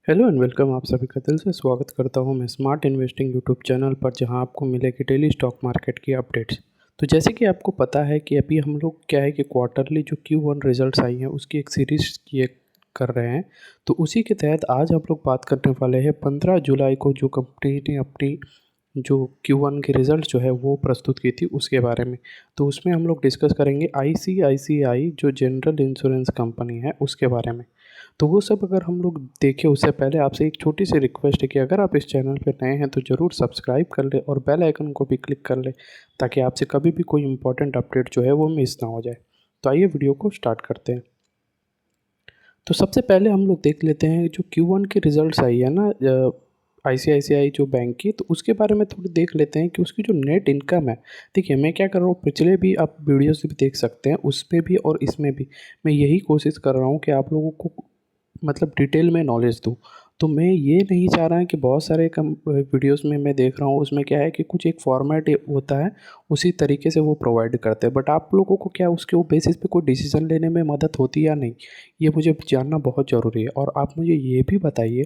Hello and welcome. आप सभी का दिल से स्वागत करता हूं मैं स्मार्ट इन्वेस्टिंग यूट्यूब चैनल पर, जहां आपको मिलेगी डेली स्टॉक मार्केट की अपडेट्स। तो जैसे कि आपको पता है कि अभी हम लोग क्या है कि क्वार्टरली जो Q1 रिजल्ट्स आई हैं उसकी एक सीरीज़ किए कर रहे हैं। तो उसी के तहत आज हम लोग बात करने वाले हैं 15 जुलाई को जो कंपनी ने अपनी जो Q1 की रिज़ल्ट जो है वो प्रस्तुत की थी उसके बारे में। तो उसमें हम लोग डिस्कस करेंगे ICICI जो जनरल इंश्योरेंस कंपनी है उसके बारे में। तो वो सब अगर हम लोग देखें उससे पहले आपसे एक छोटी सी रिक्वेस्ट है कि अगर आप इस चैनल पे नए हैं तो ज़रूर सब्सक्राइब कर लें और बेल आइकन को भी क्लिक कर लें, ताकि आपसे कभी भी कोई इंपॉर्टेंट अपडेट जो है वो मिस ना हो जाए। तो आइए वीडियो को स्टार्ट करते हैं। तो सबसे पहले हम लोग देख लेते हैं जो Q1 की रिज़ल्ट्स आई है ना ICICI जो बैंक की, तो उसके बारे में थोड़ी देख लेते हैं कि उसकी जो नेट इनकम है। देखिए, मैं क्या कर रहा हूँ, पिछले भी आप वीडियोस भी देख सकते हैं, उसमें भी और इसमें भी मैं यही कोशिश कर रहा हूँ कि आप लोगों को मतलब डिटेल में नॉलेज दूँ। तो मैं ये नहीं चाह रहा है कि बहुत सारे वीडियोस में मैं देख रहा हूँ उसमें क्या है कि कुछ एक फॉर्मेट होता है, उसी तरीके से वो प्रोवाइड करते हैं, बट आप लोगों को क्या उसके वो बेसिस पे कोई डिसीजन लेने में मदद होती है या नहीं, ये मुझे जानना बहुत ज़रूरी है। और आप मुझे ये भी बताइए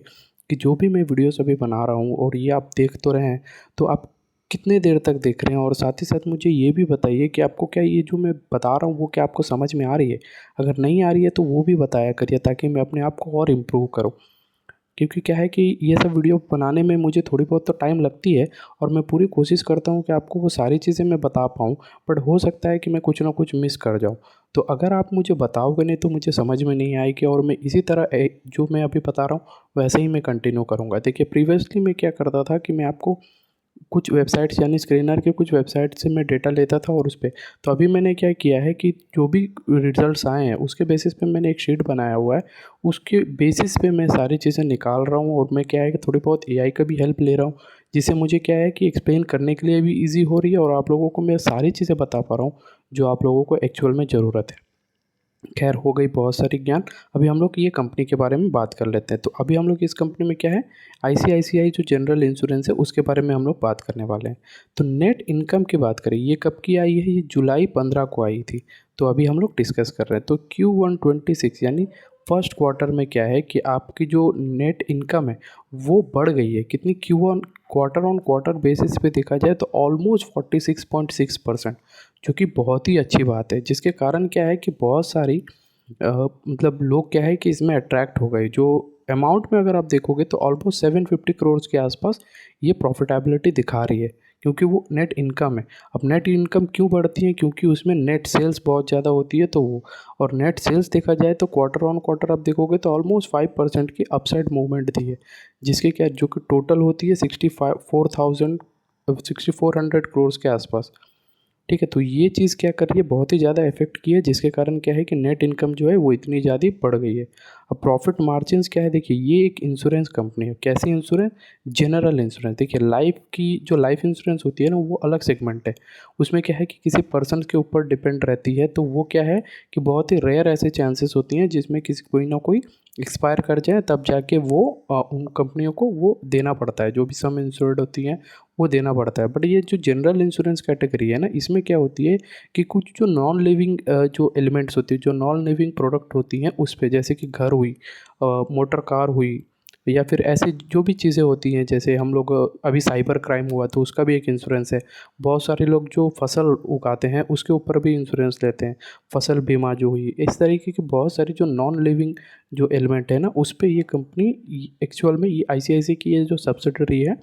कि जो भी मैं वीडियोस अभी बना रहा हूँ और ये आप देख तो रहे हैं, तो आप कितने देर तक देख रहे हैं, और साथ ही साथ मुझे ये भी बताइए कि आपको क्या ये जो मैं बता रहा हूँ वो क्या आपको समझ में आ रही है। अगर नहीं आ रही है तो वो भी बताया करिए, ताकि मैं अपने आप को और इम्प्रूव करूँ। क्योंकि क्या है कि ये सब वीडियो बनाने में मुझे थोड़ी बहुत तो टाइम लगती है, और मैं पूरी कोशिश करता हूँ कि आपको वो सारी चीज़ें मैं बता पाऊँ, बट हो सकता है कि मैं कुछ ना कुछ मिस कर जाऊँ। तो अगर आप मुझे बताओगे नहीं तो मुझे समझ में नहीं आएगी, और मैं इसी तरह जो मैं अभी बता रहा हूँ वैसे ही मैं कंटिन्यू करूँगा। देखिए, प्रीवियसली मैं क्या करता था कि मैं आपको कुछ वेबसाइट्स यानी स्क्रीनर के कुछ वेबसाइट से मैं डेटा लेता था और उस पे, तो अभी मैंने क्या किया है कि जो भी रिजल्ट्स आए हैं उसके बेसिस पे मैंने एक शीट बनाया हुआ है। उसके बेसिस पे मैं सारी चीज़ें निकाल रहा हूँ, और मैं क्या है कि थोड़ी बहुत एआई का भी हेल्प ले रहा हूँ, जिससे मुझे क्या है कि एक्सप्लेन करने के लिए भी ईज़ी हो रही है, और आप लोगों को मैं सारी चीज़ें बता पा रहा हूँ जो आप लोगों को एक्चुअल में ज़रूरत है। खैर, हो गई बहुत सारी ज्ञान। अभी हम लोग ये कंपनी के बारे में बात कर लेते हैं। तो अभी हम लोग इस कंपनी में क्या है, आईसीआईसीआई जो जनरल इंश्योरेंस है उसके बारे में हम लोग बात करने वाले हैं। तो नेट इनकम की बात करें, ये कब की आई है, ये जुलाई 15 को आई थी। तो अभी हम लोग डिस्कस कर रहे हैं। तो Q1 26 यानी फर्स्ट क्वार्टर में क्या है कि आपकी जो नेट इनकम है वो बढ़ गई है। कितनी? Q1 quarter on quarter basis पे देखा जाए तो ऑलमोस्ट 46.6%, जो कि बहुत ही अच्छी बात है। जिसके कारण क्या है कि बहुत सारी मतलब लोग क्या है कि इसमें अट्रैक्ट हो गए। जो अमाउंट में अगर आप देखोगे तो ऑलमोस्ट 750 करोड़ के आसपास ये प्रॉफिटेबिलिटी दिखा रही है, क्योंकि वो नेट इनकम है। अब नेट इनकम क्यों बढ़ती है? क्योंकि उसमें नेट सेल्स बहुत ज़्यादा होती है, तो वो, और नेट सेल्स देखा जाए तो क्वार्टर ऑन क्वार्टर आप देखोगे तो ऑलमोस्ट 5% की अपसाइड मूवमेंट दी है, जिसके क्या जो कि टोटल होती है 6400 करोड़ के आसपास। ठीक है, तो ये चीज़ क्या कर रही है, बहुत ही ज़्यादा इफेक्ट की है, जिसके कारण क्या है कि नेट इनकम जो है वो इतनी ज़्यादा बढ़ गई है। अब प्रॉफिट मार्जिन्स क्या है, देखिए ये एक इंश्योरेंस कंपनी है। कैसी इंश्योरेंस? General insurance. देखिए, लाइफ की जो लाइफ इंश्योरेंस होती है ना वो अलग सेगमेंट है। उसमें क्या है कि किसी पर्सन के ऊपर डिपेंड रहती है, तो वो क्या है कि बहुत ही रेयर ऐसे चांसेस होती हैं जिसमें किसी कोई ना कोई एक्सपायर कर जाए, तब जाके वो उन कंपनियों को वो देना पड़ता है, जो भी सम इंश्योर्ड होती हैं वो देना पड़ता है। बट ये जो जनरल इंश्योरेंस कैटेगरी है ना, इसमें क्या होती है कि कुछ जो नॉन लिविंग जो एलिमेंट्स होती है, जो नॉन लिविंग प्रोडक्ट होती हैं उस पे, जैसे कि घर हुई, मोटर कार हुई, या फिर ऐसी जो भी चीज़ें होती हैं, जैसे हम लोग अभी साइबर क्राइम हुआ तो उसका भी एक इंश्योरेंस है। बहुत सारे लोग जो फसल उगाते हैं उसके ऊपर भी इंश्योरेंस लेते हैं। फसल बीमा जो हुई, इस तरीके की बहुत सारी जो नॉन लिविंग जो एलिमेंट है ना, उस पे ये कंपनी एक्चुअल में ये आईसीआईसी की ये जो सब्सिडरी है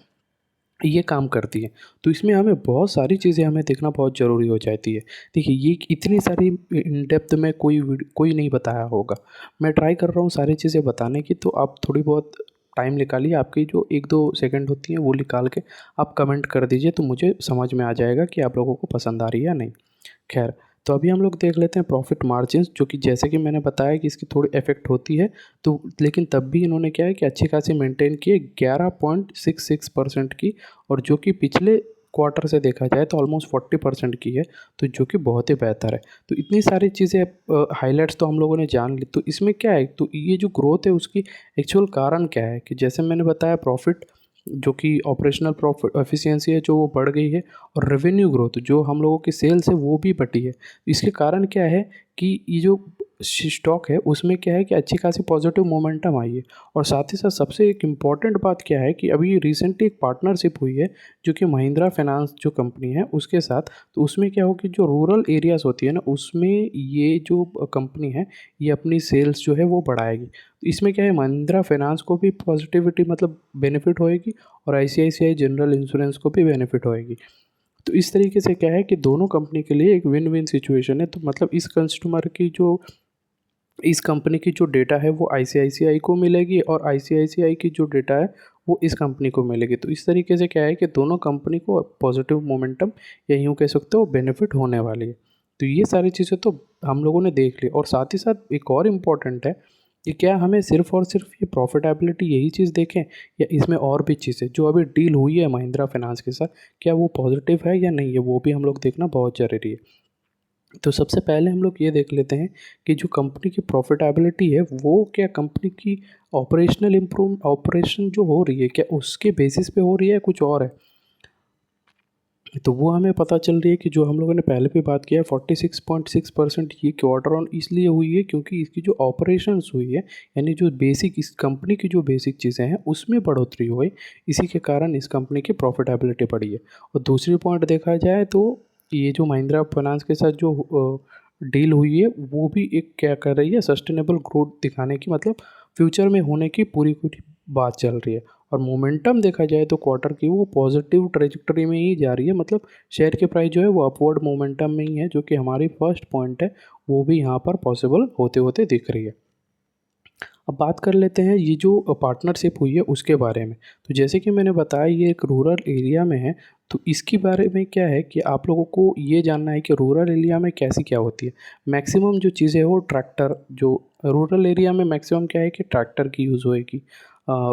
ये काम करती है। तो इसमें हमें बहुत सारी चीज़ें हमें देखना बहुत ज़रूरी हो जाती है। देखिए, ये इतनी सारी इन डेप्थ में कोई नहीं बताया होगा। मैं ट्राई कर रहा हूँ सारी चीज़ें बताने की, तो आप थोड़ी बहुत टाइम निकालिए, आपकी जो 1-2 सेकंड होती हैं वो निकाल के आप कमेंट कर दीजिए, तो मुझे समझ में आ जाएगा कि आप लोगों को पसंद आ रही है या नहीं। खैर, तो अभी हम लोग देख लेते हैं प्रॉफिट मार्जिन्स, जो कि जैसे कि मैंने बताया कि इसकी थोड़ी इफ़ेक्ट होती है, तो लेकिन तब भी इन्होंने क्या है कि अच्छी खासी मेंटेन की है 11.66% की, और जो कि पिछले क्वार्टर से देखा जाए तो ऑलमोस्ट 40% की है, तो जो कि बहुत ही बेहतर है। तो इतनी सारी चीज़ें हाइलाइट्स तो हम लोगों ने जान ली। तो इसमें क्या है, तो ये जो ग्रोथ है उसकी एक्चुअल कारण क्या है, कि जैसे मैंने बताया प्रॉफिट जो कि ऑपरेशनल प्रॉफिट एफिशिएंसी है जो वो बढ़ गई है, और रेवेन्यू ग्रोथ जो हम लोगों की सेल्स है वो भी बढ़ी है। इसके कारण क्या है कि ये जो स्टॉक है उसमें क्या है कि अच्छी खासी पॉजिटिव मोमेंटम आई है। और साथ ही साथ सबसे एक इम्पॉर्टेंट बात क्या है कि अभी रिसेंटली एक पार्टनरशिप हुई है जो कि महिंद्रा फाइनेंस जो कंपनी है उसके साथ। तो उसमें क्या हो कि जो रूरल एरियाज़ होती है ना उसमें ये जो कंपनी है ये अपनी सेल्स जो है वो बढ़ाएगी। तो इसमें क्या है महिंद्रा फाइनेंस को भी पॉजिटिविटी मतलब बेनिफिट होएगी और आईसीआईसीआई जनरल इंश्योरेंस को भी बेनिफिट होएगी। तो इस तरीके से क्या है कि दोनों कंपनी के लिए एक विन विन सिचुएशन है। तो मतलब इस कंपनी की जो डेटा है वो आईसीआईसीआई को मिलेगी और आईसीआईसीआई की जो डेटा है वो इस कंपनी को मिलेगी। तो इस तरीके से क्या है कि दोनों कंपनी को पॉजिटिव मोमेंटम या यूँ कह सकते हो बेनिफिट होने वाली है। तो ये सारी चीज़ें तो हम लोगों ने देख ली। और साथ ही साथ एक और इम्पॉर्टेंट है कि क्या हमें सिर्फ और सिर्फ ये प्रॉफिटेबिलिटी यही चीज़ देखें या इसमें और भी चीज़ें जो अभी डील हुई है महिंद्रा फाइनेंस के साथ क्या वो पॉजिटिव है या नहीं है, वो भी हम लोग देखना बहुत ज़रूरी है। तो सबसे पहले हम लोग ये देख लेते हैं कि जो कंपनी की प्रॉफिटेबिलिटी है वो क्या कंपनी की ऑपरेशन जो हो रही है क्या उसके बेसिस पे हो रही है कुछ और है। तो वो हमें पता चल रही है कि जो हम लोगों ने पहले भी बात किया है 46.6% ये क्वार्टर ऑन इसलिए हुई है क्योंकि इसकी जो ऑपरेशंस हुई है यानी जो बेसिक इस कंपनी की जो बेसिक चीज़ें हैं उसमें बढ़ोतरी हुई, इसी के कारण इस कंपनी की प्रॉफिटेबिलिटी बढ़ी है। और दूसरी पॉइंट देखा जाए तो ये जो महिंद्रा फाइनेंस के साथ जो डील हुई है वो भी एक क्या कर रही है सस्टेनेबल ग्रोथ दिखाने की मतलब फ्यूचर में होने की पूरी पूरी बात चल रही है। और मोमेंटम देखा जाए तो क्वार्टर की वो पॉजिटिव ट्रेजेक्टरी में ही जा रही है मतलब शेयर के प्राइस जो है वो अपवर्ड मोमेंटम में ही है जो कि हमारी फर्स्ट पॉइंट है वो भी यहाँ पर पॉसिबल होते होते दिख रही है। अब बात कर लेते हैं ये जो पार्टनरशिप हुई है उसके बारे में। तो जैसे कि मैंने बताया ये एक रूरल एरिया में है। तो इसके बारे में क्या है कि आप लोगों को ये जानना है कि रूरल एरिया में कैसी क्या होती है। मैक्सिमम जो चीज़ें हैं वो ट्रैक्टर जो रूरल एरिया में मैक्सिमम क्या है कि ट्रैक्टर की यूज़ होएगी।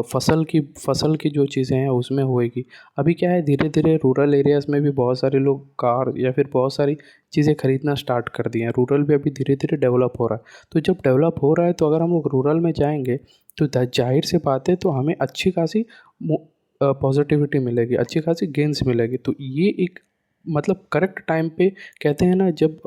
फसल की जो चीज़ें हैं उसमें होएगी। अभी क्या है धीरे धीरे रूरल एरियाज़ में भी बहुत सारे लोग कार या फिर बहुत सारी चीज़ें खरीदना स्टार्ट कर दिए हैं। रूरल भी अभी धीरे धीरे डेवलप हो रहा है। तो जब डेवलप हो रहा है तो अगर हम लोग रूरल में जाएंगे तो जाहिर सी बात है तो हमें अच्छी खासी पॉजिटिविटी मिलेगी, अच्छी खासी गेंस मिलेगी। तो ये एक मतलब करेक्ट टाइम पे कहते हैं ना जब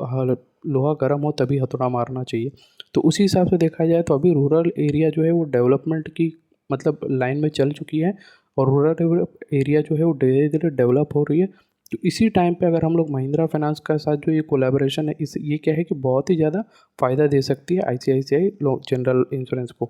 लोहा गर्म हो तभी हथौड़ा मारना चाहिए। तो उसी हिसाब से देखा जाए तो अभी रूरल एरिया जो है वो डेवलपमेंट की मतलब लाइन में चल चुकी है और रूरल एरिया जो है वो धीरे धीरे डेवलप हो रही है। तो इसी टाइम पे अगर हम लोग महिंद्रा फाइनेंस के साथ जो ये कोलैबोरेशन है इस ये क्या है कि बहुत ही ज़्यादा फ़ायदा दे सकती है आईसीआईसीआई जनरल इंश्योरेंस को।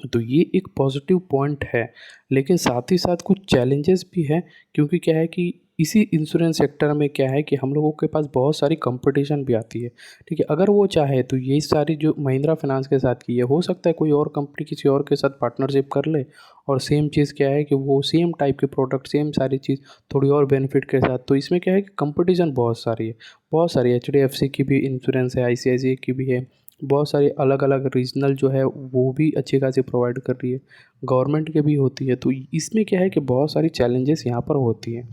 तो ये एक पॉजिटिव पॉइंट है। लेकिन साथ ही साथ कुछ चैलेंजेस भी हैं क्योंकि क्या है कि इसी इंश्योरेंस सेक्टर में क्या है कि हम लोगों के पास बहुत सारी कंपटीशन भी आती है। ठीक है, अगर वो चाहे तो यही सारी जो महिंद्रा फाइनेंस के साथ की है हो सकता है कोई और कंपनी किसी और के साथ पार्टनरशिप कर ले और सेम चीज़ क्या है कि वो सेम टाइप के प्रोडक्ट सेम सारी चीज़ थोड़ी और बेनिफिट के साथ। तो इसमें क्या है कि कंपटीशन बहुत सारी है, बहुत सारी एचडीएफसी की भी इंश्योरेंस है, आईसीआईसीआई की भी है, बहुत सारी अलग अलग रीजनल जो है वो भी अच्छी खासी प्रोवाइड कर रही है, गवर्नमेंट के भी होती है। तो इसमें क्या है कि बहुत सारी चैलेंजेस यहाँ पर होती हैं।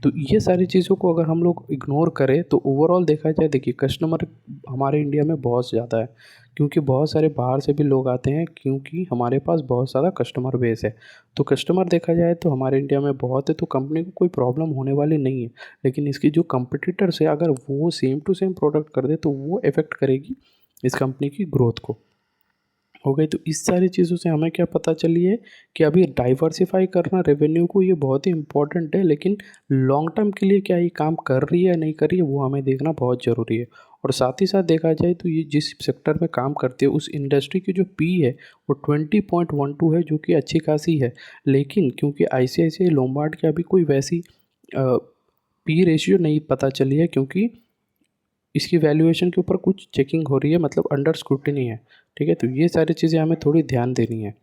तो ये सारी चीज़ों को अगर हम लोग इग्नोर करें तो ओवरऑल देखा जाए देखिए कस्टमर हमारे इंडिया में बहुत ज़्यादा है क्योंकि बहुत सारे बाहर से भी लोग आते हैं क्योंकि हमारे पास बहुत ज़्यादा कस्टमर बेस है। तो कस्टमर देखा जाए तो हमारे इंडिया में बहुत है तो कंपनी को कोई प्रॉब्लम होने वाली नहीं है। लेकिन इसकी जो कंपटीटर्स है अगर वो सेम टू सेम प्रोडक्ट कर दे तो वो इफ़ेक्ट करेगी इस कंपनी की ग्रोथ को। हो गई। तो इस सारी चीज़ों से हमें क्या पता चली है कि अभी डाइवर्सिफाई करना रेवेन्यू को ये बहुत ही इम्पोर्टेंट है। लेकिन लॉन्ग टर्म के लिए क्या ये काम कर रही है या नहीं कर रही है वो हमें देखना बहुत ज़रूरी है। और साथ ही साथ देखा जाए तो ये जिस सेक्टर में काम करती है उस इंडस्ट्री की जो पी है वो 20.12 है जो कि अच्छी खासी है। लेकिन क्योंकि आईसीआईसीआई लोम्बार्ड की अभी कोई वैसी पी रेशियो नहीं पता चली है क्योंकि इसकी वैल्यूएशन के ऊपर कुछ चेकिंग हो रही है मतलब अंडर स्क्रूटिनी है। ठीक है, तो ये सारी चीज़ें हमें थोड़ी ध्यान देनी है।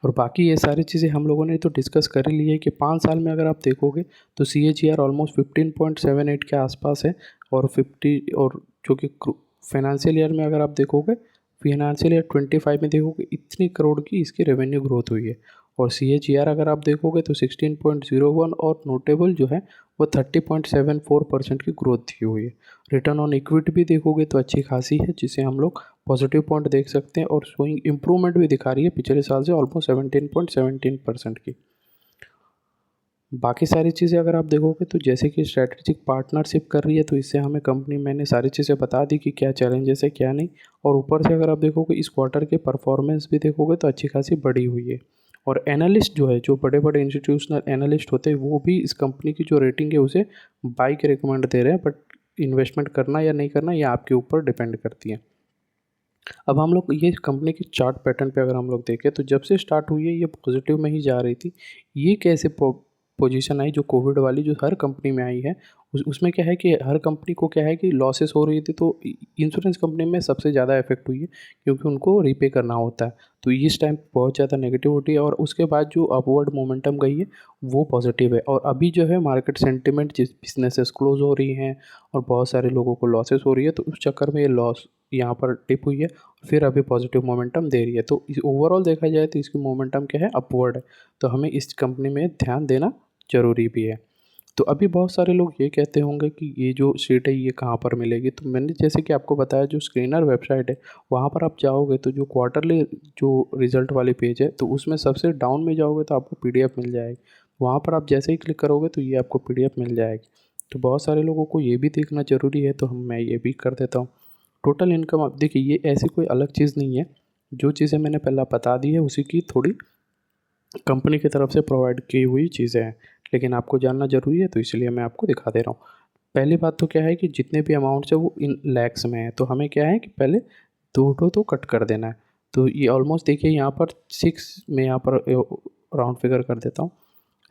और बाकी ये सारी चीज़ें हम लोगों ने तो डिस्कस कर ही ली है कि 5 साल में अगर आप देखोगे तो CAGR ऑलमोस्ट 15.78 के आसपास है। और 50 और जो कि फाइनेंशियल ईयर में अगर आप देखोगे फाइनेंशियल ईयर 25 में देखोगे इतनी करोड़ की इसकी रेवेन्यू ग्रोथ हुई है। और CAGR अगर आप देखोगे तो 16.01 और नोटेबल जो है वो 30.74% की ग्रोथ दी हुई है। रिटर्न ऑन इक्विटी भी देखोगे तो अच्छी खासी है जिसे हम लोग पॉजिटिव पॉइंट देख सकते हैं और शोइंग इम्प्रूवमेंट भी दिखा रही है पिछले साल से ऑलमोस्ट 17.17% की। बाकी सारी चीज़ें अगर आप देखोगे तो जैसे कि स्ट्रैटेजिक पार्टनरशिप कर रही है, तो इससे हमें कंपनी मैंने सारी चीज़ें बता दी कि क्या चैलेंजेस है क्या नहीं। और ऊपर से अगर आप देखोगे इस क्वार्टर के परफॉर्मेंस भी देखोगे तो अच्छी खासी बढ़ी हुई है। और एनालिस्ट जो है, जो बड़े बड़े इंस्टीट्यूशनल एनालिस्ट होते हैं, वो भी इस कंपनी की जो रेटिंग है उसे बाई के रिकमेंड दे रहे हैं। बट इन्वेस्टमेंट करना या नहीं करना ये आपके ऊपर डिपेंड करती है। अब हम लोग ये कंपनी की चार्ट पैटर्न पे अगर हम लोग देखें तो जब से स्टार्ट हुई है ये पॉजिटिव में ही जा रही थी। ये कैसे पोजीशन आई जो कोविड वाली जो हर कंपनी में आई है, उसमें क्या है कि हर कंपनी को क्या है कि लॉसेस हो रही थी, तो इंश्योरेंस कंपनी में सबसे ज़्यादा इफेक्ट हुई है क्योंकि उनको रीपे करना होता है। तो इस टाइम बहुत ज़्यादा नेगेटिविटी है और उसके बाद जो अपवर्ड मोमेंटम गई है वो पॉजिटिव है। और अभी जो है मार्केट सेंटिमेंट, जिस बिजनेसेस क्लोज हो रही हैं और बहुत सारे लोगों को लॉसेस हो रही है, तो उस चक्कर में ये लॉस यहाँ पर टिप हुई है, फिर अभी पॉजिटिव मोमेंटम दे रही है। तो इस ओवरऑल देखा जाए तो इसकी मोमेंटम क्या है, अपवर्ड है। तो हमें इस कंपनी में ध्यान देना ज़रूरी भी है। तो अभी बहुत सारे लोग ये कहते होंगे कि ये जो सीट है ये कहाँ पर मिलेगी। तो मैंने जैसे कि आपको बताया, जो स्क्रीनर वेबसाइट है वहाँ पर आप जाओगे तो जो क्वार्टरली जो रिज़ल्ट वाली पेज है, तो उसमें सबसे डाउन में जाओगे तो आपको पीडीएफ मिल जाएगी। वहाँ पर आप जैसे ही क्लिक करोगे तो ये आपको पीडीएफ मिल जाएगी। तो बहुत सारे लोगों को ये भी देखना ज़रूरी है, तो मैं ये भी कर देता हूँ। टोटल इनकम, आप देखिए ये ऐसी कोई अलग चीज़ नहीं है। जो चीज़ें मैंने पहला बता दी है उसी की थोड़ी कंपनी की तरफ से प्रोवाइड की हुई चीज़ें हैं, लेकिन आपको जानना ज़रूरी है तो इसलिए मैं आपको दिखा दे रहा हूँ। पहली बात तो क्या है कि जितने भी अमाउंट्स है वो इन लैक्स में है, तो हमें क्या है कि पहले दो तो कट कर देना है। तो ये ऑलमोस्ट देखिए यहाँ पर 6 में यहाँ पर राउंड फिगर कर देता हूँ।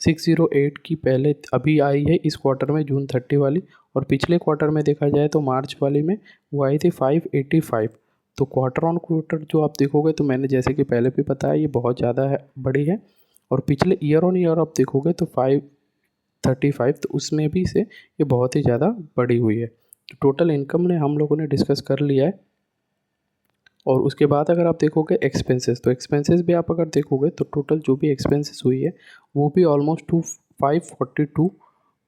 608 की पहले अभी आई है इस क्वार्टर में, जून 30 वाली। और पिछले क्वार्टर में देखा जाए तो मार्च वाली में वो आई थी 585। तो क्वार्टर ऑन क्वार्टर जो आप देखोगे तो मैंने जैसे कि पहले भी बताया ये बहुत ज़्यादा है, बड़ी है। और पिछले ईयर ऑन ईयर आप देखोगे तो 535, तो उसमें भी से ये बहुत ही ज़्यादा बढ़ी हुई है। तो टोटल इनकम ने हम लोगों ने डिस्कस कर लिया है। और उसके बाद अगर आप देखोगे एक्सपेंसेस, तो एक्सपेंसेस भी आप अगर देखोगे तो टोटल जो भी एक्सपेंसेस हुई है वो भी ऑलमोस्ट 542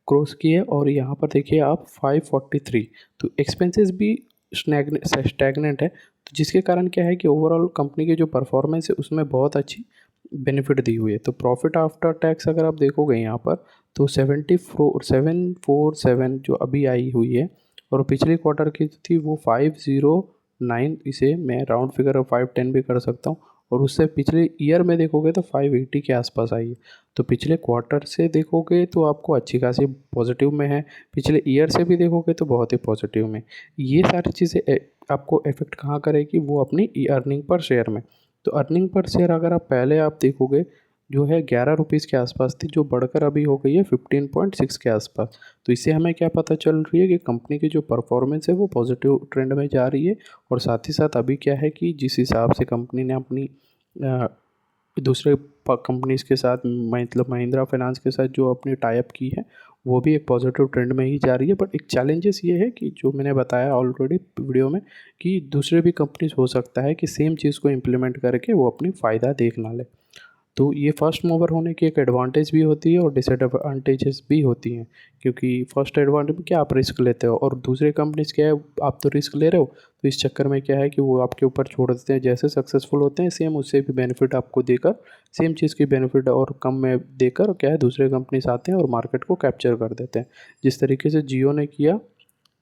क्रॉस की है। और यहाँ पर देखिए आप 543, तो एक्सपेंसेस भी स्टैगनेंट है। तो जिसके कारण क्या है कि ओवरऑल कंपनी की जो परफॉर्मेंस है उसमें बहुत अच्छी बेनिफिट दी हुई है। तो प्रॉफिट आफ्टर टैक्स अगर आप देखोगे यहाँ पर तो 747 जो अभी आई हुई है, और पिछले क्वार्टर की थी वो 509, इसे मैं राउंड फिगर 510 भी कर सकता हूँ। और उससे पिछले ईयर में देखोगे तो 580 के आसपास आई है। तो पिछले क्वार्टर से देखोगे तो आपको अच्छी खासी पॉजिटिव में है, पिछले ईयर से भी देखोगे तो बहुत ही पॉजिटिव में। ये सारी चीज़ें आपको इफेक्ट कहाँ करेगी, वो अपनी अर्निंग पर शेयर में। तो अर्निंग पर शेयर अगर आप पहले आप देखोगे जो है 11 रुपीज़ के आसपास थी, जो बढ़कर अभी हो गई है 15.6 के आसपास। तो इससे हमें क्या पता चल रही है कि कंपनी की जो परफॉर्मेंस है वो पॉजिटिव ट्रेंड में जा रही है। और साथ ही साथ अभी क्या है कि जिस हिसाब से कंपनी ने अपनी दूसरे कंपनीज़ के साथ, मतलब महिंद्रा फाइनेंस के साथ जो अपनी टाई अप की है, वो भी एक पॉजिटिव ट्रेंड में ही जा रही है। बट एक चैलेंजेस ये है कि जो मैंने बताया ऑलरेडी वीडियो में, कि दूसरे भी कंपनीज हो सकता है कि सेम चीज़ को इम्प्लीमेंट करके वो अपनी फ़ायदा देख ना ले। तो ये फर्स्ट मूवर होने की एक एडवांटेज भी होती है और डिसएडवांटेजेस भी होती हैं। क्योंकि फर्स्ट एडवांटेज में क्या, आप रिस्क लेते हो, और दूसरे कंपनीज क्या है, आप तो रिस्क ले रहे हो, तो इस चक्कर में क्या है कि वो आपके ऊपर छोड़ देते हैं। जैसे सक्सेसफुल होते हैं सेम उससे भी बेनिफिट आपको देकर, सेम चीज़ की बेनिफिट और कम में देकर क्या है, दूसरे कंपनीज आते हैं और मार्केट को कैप्चर कर देते हैं। जिस तरीके से जियो ने किया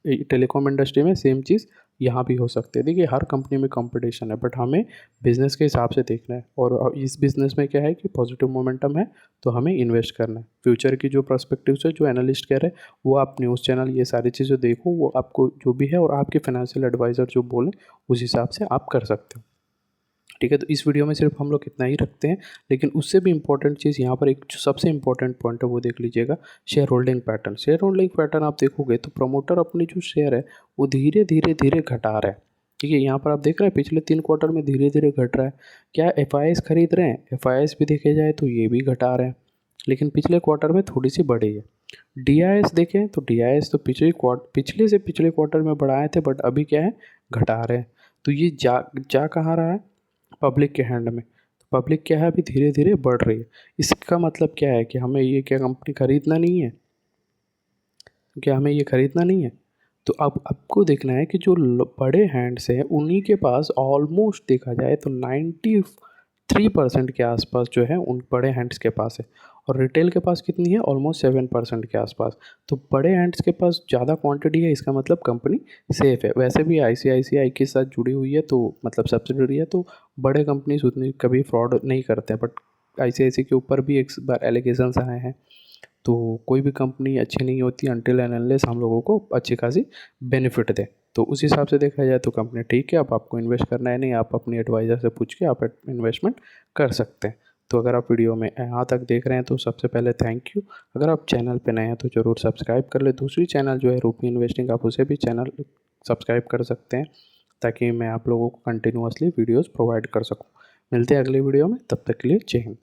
टेलीकॉम इंडस्ट्री में, सेम चीज़ यहाँ भी हो सकती है। देखिए हर कंपनी में कंपटीशन है, बट हमें बिज़नेस के हिसाब से देखना है। और इस बिज़नेस में क्या है कि पॉजिटिव मोमेंटम है, तो हमें इन्वेस्ट करना है। फ्यूचर की जो पर्सपेक्टिव्स है, जो एनालिस्ट कह रहे हैं, वो आप न्यूज़ चैनल ये सारी चीज़ें देखो, वो आपको जो भी है, और आपके फाइनेंशियल एडवाइज़र जो बोले उस हिसाब से आप कर सकते हो। ठीक है, तो इस वीडियो में सिर्फ हम लोग इतना ही रखते हैं। लेकिन उससे भी इम्पोर्टेंट चीज़ यहाँ पर, एक जो सबसे इम्पोर्टेंट पॉइंट है वो देख लीजिएगा, share holding pattern. Share holding pattern आप देखोगे तो प्रमोटर अपनी जो शेयर है वो धीरे धीरे धीरे घटा रहा है। ठीक है, यहाँ पर आप देख रहे हैं पिछले 3 क्वार्टर में धीरे धीरे घट रहा है। क्या एफ खरीद रहे हैं, एफ भी देखे जाए तो ये भी घटा रहे हैं, लेकिन पिछले क्वार्टर में थोड़ी सी बढ़ी है। डी देखें तो डी तो पिछले से पिछले क्वार्टर में बढ़ाए थे, बट अभी क्या है, घटा रहे हैं। तो ये जा कहाँ रहा है, पब्लिक के हैंड में। तो पब्लिक क्या है, अभी धीरे धीरे बढ़ रही है। इसका मतलब क्या है कि हमें ये क्या कंपनी खरीदना नहीं है, क्या हमें ये खरीदना नहीं है। तो अब आपको देखना है कि जो बड़े हैंड्स हैं उन्हीं के पास ऑलमोस्ट देखा जाए तो 93% के आसपास जो है उन बड़े हैंड्स के पास है। और रिटेल के पास कितनी है, ऑलमोस्ट 7% के आसपास। तो बड़े एंड्स के पास ज़्यादा क्वांटिटी है, इसका मतलब कंपनी सेफ है। वैसे भी आईसीआईसीआई के साथ जुड़ी हुई है तो मतलब सब्सिडरी है, तो बड़े कंपनीज उतनी कभी फ्रॉड नहीं करते हैं। बट आईसीआईसीआई के ऊपर भी एक बार एलिगेशंस आए हैं, तो कोई भी कंपनी अच्छी नहीं होती अनटिल एंड अनलेस हम लोगों को अच्छी खासी बेनिफिट दे। तो उस हिसाब से देखा जाए तो कंपनी ठीक है। अब आपको इन्वेस्ट करना है नहीं, आप अपनी एडवाइज़र से पूछ के आप इन्वेस्टमेंट कर सकते हैं। तो अगर आप वीडियो में यहाँ तक देख रहे हैं तो सबसे पहले थैंक यू। अगर आप चैनल पे नए हैं तो ज़रूर सब्सक्राइब कर ले। दूसरी चैनल जो है रूपी इन्वेस्टिंग, आप उसे भी चैनल सब्सक्राइब कर सकते हैं, ताकि मैं आप लोगों को कंटिन्यूअसली वीडियोज़ प्रोवाइड कर सकूँ। मिलते हैं अगली वीडियो में, तब तक के लिए जय हिंद।